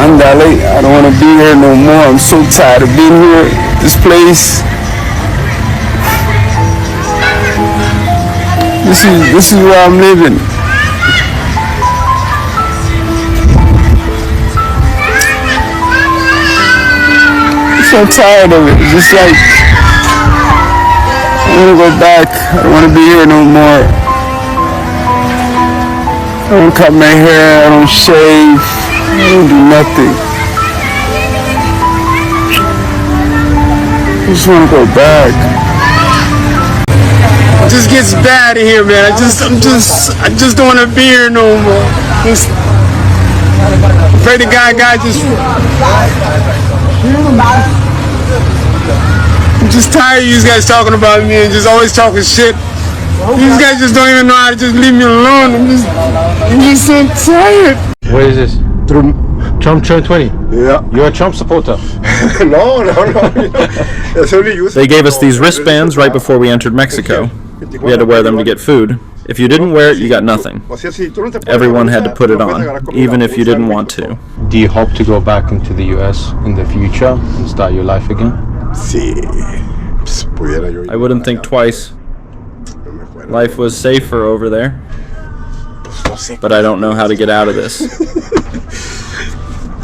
Mandalay. I don't want to be here no more. I'm so tired of being here, this place. This is where I'm living. I'm so tired of it. It's just like, I want to go back. I don't want to be here no more. I don't cut my hair. I don't shave. I don't do nothing. I just want to go back. It just gets bad in here, man. I just don't want to be here no more. I pray to God just. I'm just tired of you guys talking about me and just always talking shit. These guys just don't even know how to just leave me alone. I'm just so tired. What is this? Trump turned 20. Yeah. You're a Trump supporter. No. They gave us these wristbands right before we entered Mexico. We had to wear them to get food. If you didn't wear it, you got nothing. Everyone had to put it on, even if you didn't want to. Do you hope to go back into the US in the future and start your life again? I wouldn't think twice. Life was safer over there. But I don't know how to get out of this.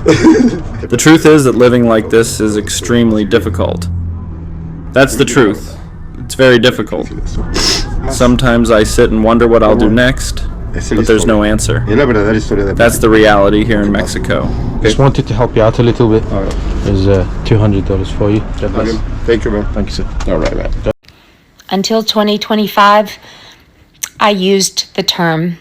The truth is that living like this is extremely difficult. That's the truth. It's very difficult. Sometimes I sit and wonder what I'll do next, but there's no answer. That's the reality here in Mexico. Just wanted to help you out a little bit. There's $200 for you. Thank you, man. Thank you, sir. All right, man. Until 2025, I used the term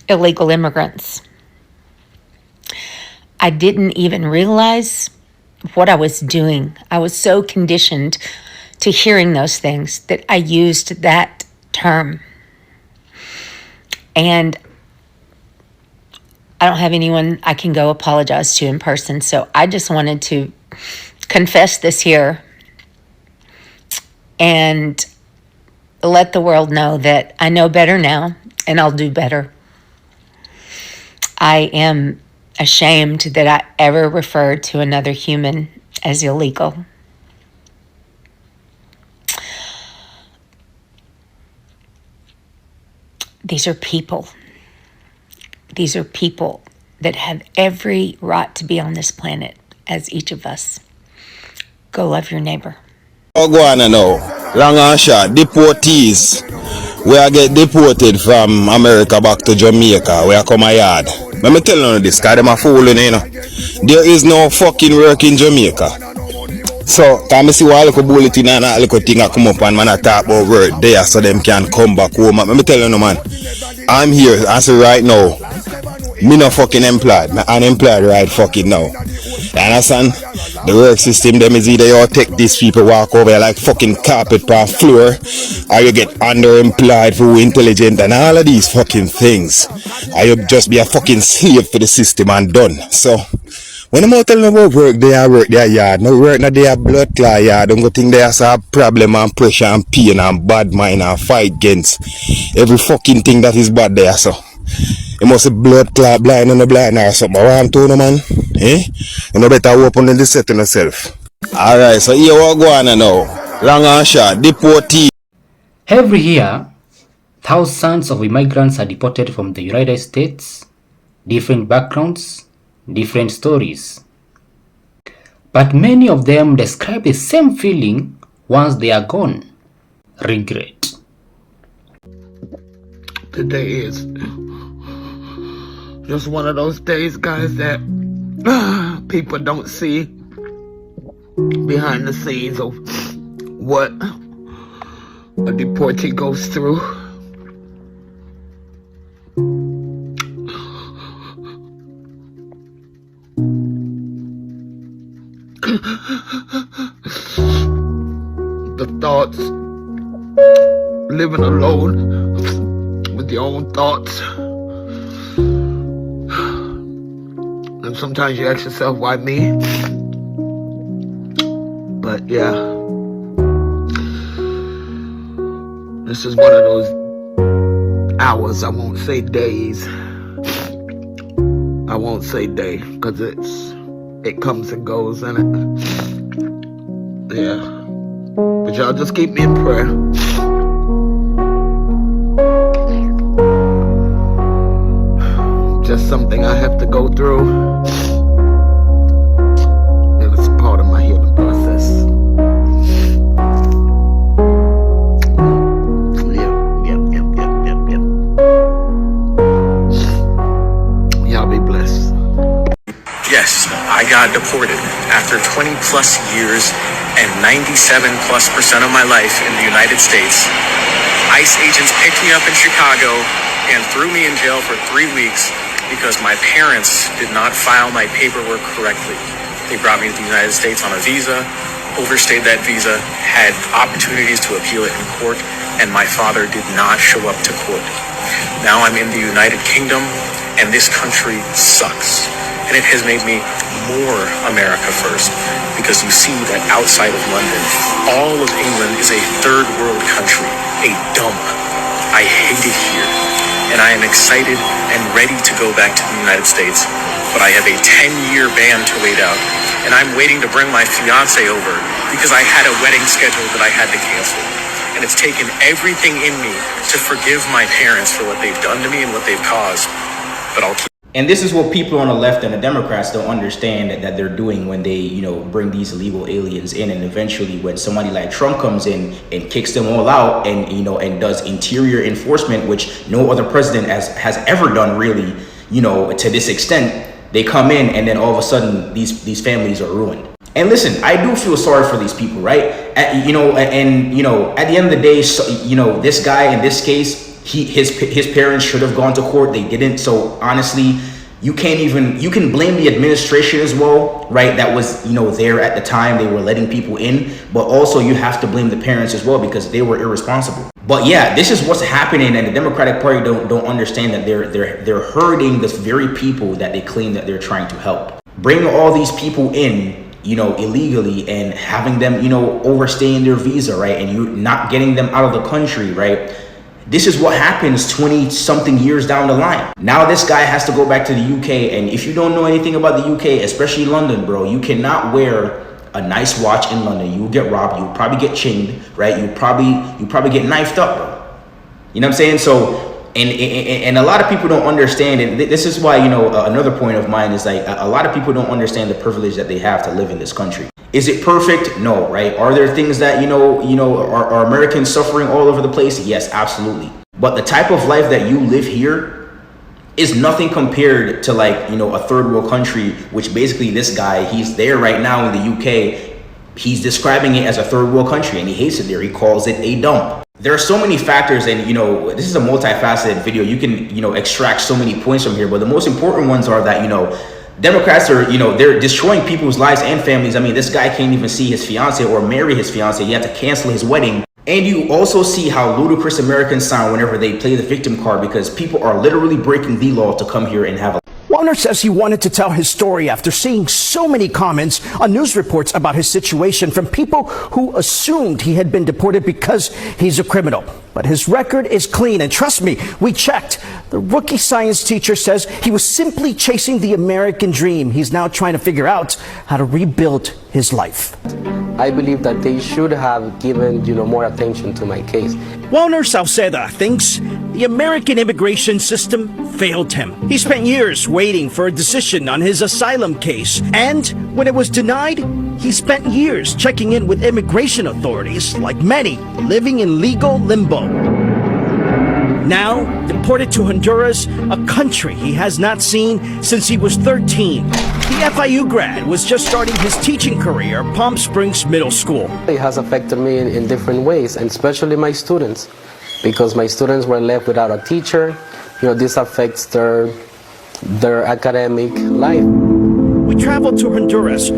illegal immigrants. I didn't even realize what I was doing. I was so conditioned to hearing those things that I used that term. And I don't have anyone I can go apologize to in person, so I just wanted to confess this here and let the world know that I know better now and I'll do better. I am ashamed that I ever referred to another human as illegal. These are people. These are people that have every right to be on this planet as each of us. Go love your neighbor. Oh, go on now. Long and short, deportees. We are get deported from America back to Jamaica. We are come a yard. Let me tell you this, because them are fooling, you know. There is no fucking work in Jamaica. So, can I see what little bulletin and a little thing come up and man I talk about work there so them can come back home. Let me tell you no man. I'm here, as of right now. Me no fucking employed. Me unemployed right fucking now. You understand? The work system them is either you take these people walk over like fucking carpet per floor, or you get underemployed for intelligent and all of these fucking things. Or you just be a fucking slave for the system and done. So when I'm out telling about work there yard. No work not there blood clot yard. Don't go think there's a problem and pressure and pain and bad mind and fight against every fucking thing that is bad there. So you must be blood clot blind and a blind or something. What I'm telling you, man? Eh? You know better open than this set on yourself. Alright, so here we go on now. Long and short, deported. Every year, thousands of immigrants are deported from the United States, different backgrounds, different stories. But many of them describe the same feeling once they are gone: regret. Today is just one of those days, guys, that people don't see behind the scenes of what a deportee goes through. The thoughts, living alone with your own thoughts. And sometimes you ask yourself, why me? But yeah, this is one of those hours, I won't say days. I won't say day, because it's it comes and goes, and yeah. But y'all just keep me in prayer. Just something I have to go through. And it's part of my healing process. Yep. Y'all be blessed. Yes, I got deported after 20 plus years and 97+% of my life in the United States. ICE agents picked me up in Chicago and threw me in jail for 3 weeks because my parents did not file my paperwork correctly. They brought me to the United States on a visa, overstayed that visa, had opportunities to appeal it in court, and my father did not show up to court. Now I'm in the United Kingdom, and this country sucks. And it has made me more America first, because you see that outside of London, all of England is a third world country, a dump. I hate it here, and I am excited and ready to go back to the United States, but I have a 10-year ban to wait out, and I'm waiting to bring my fiance over because I had a wedding scheduled that I had to cancel. And it's taken everything in me to forgive my parents for what they've done to me and what they've caused, but I'll keep. And this is what people on the left and the Democrats don't understand that they're doing when they, bring these illegal aliens in. And eventually when somebody like Trump comes in and kicks them all out and, and does interior enforcement, which no other president has ever done really, to this extent, they come in and then all of a sudden these families are ruined. And listen, I do feel sorry for these people, right? At the end of the day, this guy in this case, his parents should have gone to court. They didn't. So honestly, you can blame the administration as well, right? That was, there at the time they were letting people in, but also you have to blame the parents as well because they were irresponsible. But yeah, this is what's happening, and the Democratic Party don't understand that they're hurting the very people that they claim that they're trying to help. Bringing all these people in, illegally and having them, overstaying their visa, right? And you not getting them out of the country, right? This is what happens 20 something years down the line. Now this guy has to go back to the UK. And if you don't know anything about the UK, especially London, bro, you cannot wear a nice watch in London. You will get robbed. You'll probably get chained, right? You probably get knifed up, bro. You know what I'm saying? So, and a lot of people don't understand. And this is why, another point of mine is like a lot of people don't understand the privilege that they have to live in this country. Is it perfect? No, right? Are there things that, are Americans suffering all over the place? Yes, absolutely. But the type of life that you live here is nothing compared to like, a third world country, which basically this guy, he's there right now in the UK. He's describing it as a third world country and he hates it there. He calls it a dump. There are so many factors, and this is a multifaceted video. You can, extract so many points from here, but the most important ones are that, Democrats are, they're destroying people's lives and families. I mean, this guy can't even see his fiance or marry his fiance. He had to cancel his wedding. And you also see how ludicrous Americans sound whenever they play the victim card, because people are literally breaking the law to come here and have a. Wallner says he wanted to tell his story after seeing so many comments on news reports about his situation from people who assumed he had been deported because he's a criminal. But his record is clean, and trust me, we checked. The rookie science teacher says he was simply chasing the American dream. He's now trying to figure out how to rebuild his life. I believe that they should have given, more attention to my case. Wallner Sauceda thinks the American immigration system failed him. He spent years waiting for a decision on his asylum case, and when it was denied, he spent years checking in with immigration authorities, like many living in legal limbo. Now, deported to Honduras, a country he has not seen since he was 13. The FIU grad was just starting his teaching career at Palm Springs Middle School. It has affected me in different ways, and especially my students, because my students were left without a teacher. This affects their academic life. We traveled to Honduras,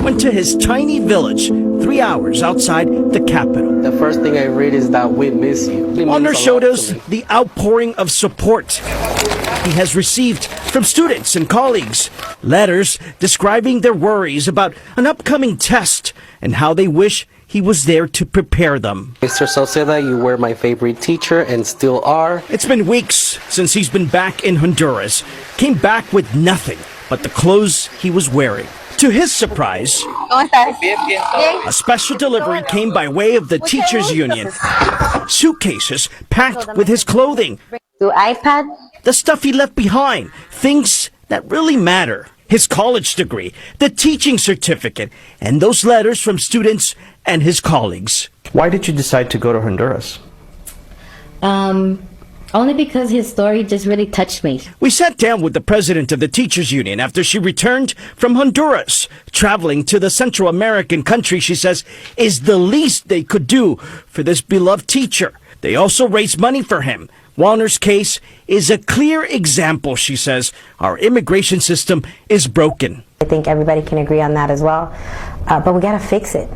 went to his tiny village, 3 hours outside the capital. The first thing I read is that we miss you. Wallner showed us the outpouring of support he has received from students and colleagues. Letters describing their worries about an upcoming test and how they wish he was there to prepare them. Mr. Sauceda, you were my favorite teacher and still are. It's been weeks since he's been back in Honduras. Came back with nothing but the clothes he was wearing. To his surprise, a special delivery came by way of the teachers' union. Suitcases packed with his clothing. The stuff he left behind, things that really matter. His college degree, the teaching certificate, and those letters from students and his colleagues. Why did you decide to go to Honduras? Only because his story just really touched me. We sat down with the president of the teachers union after she returned from Honduras. Traveling to the Central American country, she says, is the least they could do for this beloved teacher. They also raised money for him. Walner's case is a clear example, she says. Our immigration system is broken. I think everybody can agree on that as well. But we gotta fix it,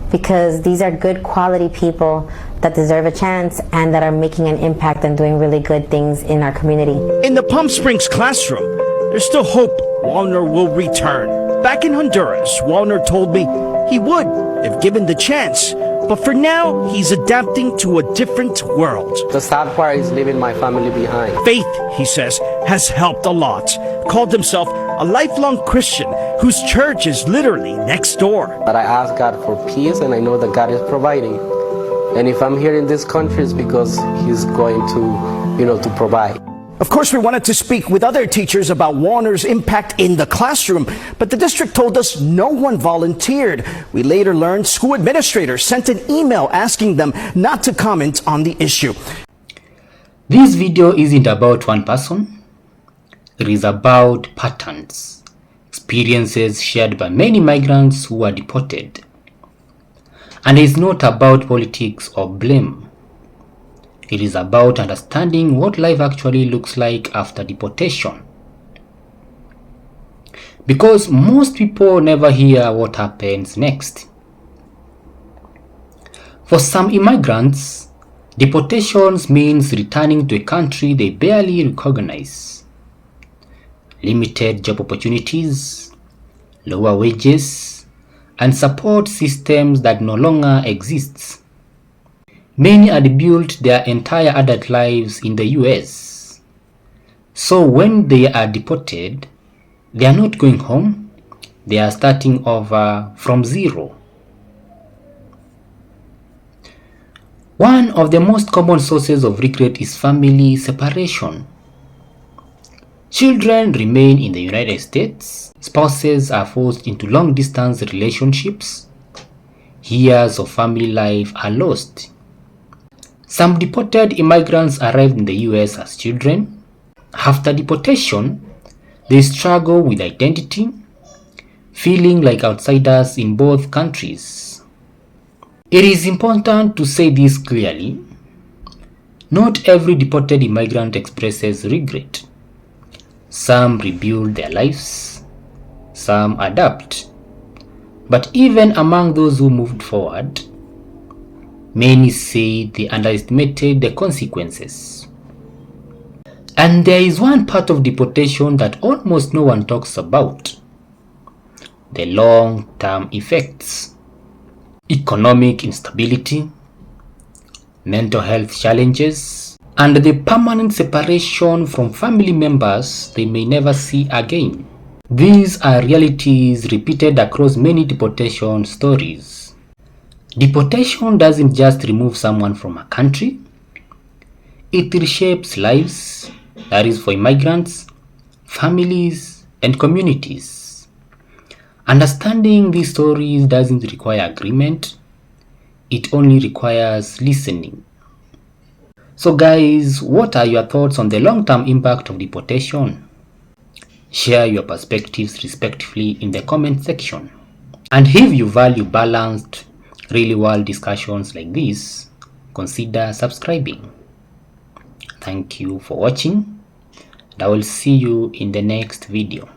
because these are good quality people that deserve a chance and that are making an impact and doing really good things in our community. In the Palm Springs classroom, there's still hope Walner will return. Back in Honduras, Walner told me he would if given the chance. But for now, he's adapting to a different world. The sad part is leaving my family behind. Faith, he says, has helped a lot. Called himself a lifelong Christian whose church is literally next door. But I ask God for peace, and I know that God is providing. And if I'm here in this country, it's because He's going to provide. Of course, we wanted to speak with other teachers about Walner's impact in the classroom, but the district told us no one volunteered. We later learned school administrators sent an email asking them not to comment on the issue. This video isn't about one person. It is about patterns, experiences shared by many migrants who are deported. And it is not about politics or blame. It is about understanding what life actually looks like after deportation. Because most people never hear what happens next. For some immigrants, deportations means returning to a country they barely recognize. Limited job opportunities, lower wages, and support systems that no longer exist. Many had built their entire adult lives in the US. So when they are deported, they are not going home, they are starting over from zero. One of the most common sources of regret is family separation. Children remain in the United States, spouses are forced into long-distance relationships, years of family life are lost. Some deported immigrants arrived in the US as children. After deportation, they struggle with identity, feeling like outsiders in both countries. It is important to say this clearly. Not every deported immigrant expresses regret. Some rebuild their lives, some adapt. But even among those who moved forward, many say they underestimated the consequences. And there is one part of deportation that almost no one talks about: the long-term effects. Economic instability, mental health challenges, and the permanent separation from family members they may never see again. These are realities repeated across many deportation stories. Deportation doesn't just remove someone from a country, it reshapes lives, that is for immigrants, families, and communities. Understanding these stories doesn't require agreement, it only requires listening. So guys, what are your thoughts on the long-term impact of deportation? Share your perspectives respectively in the comment section. And if you value balanced, real-world discussions like this, consider subscribing. Thank you for watching, and I will see you in the next video.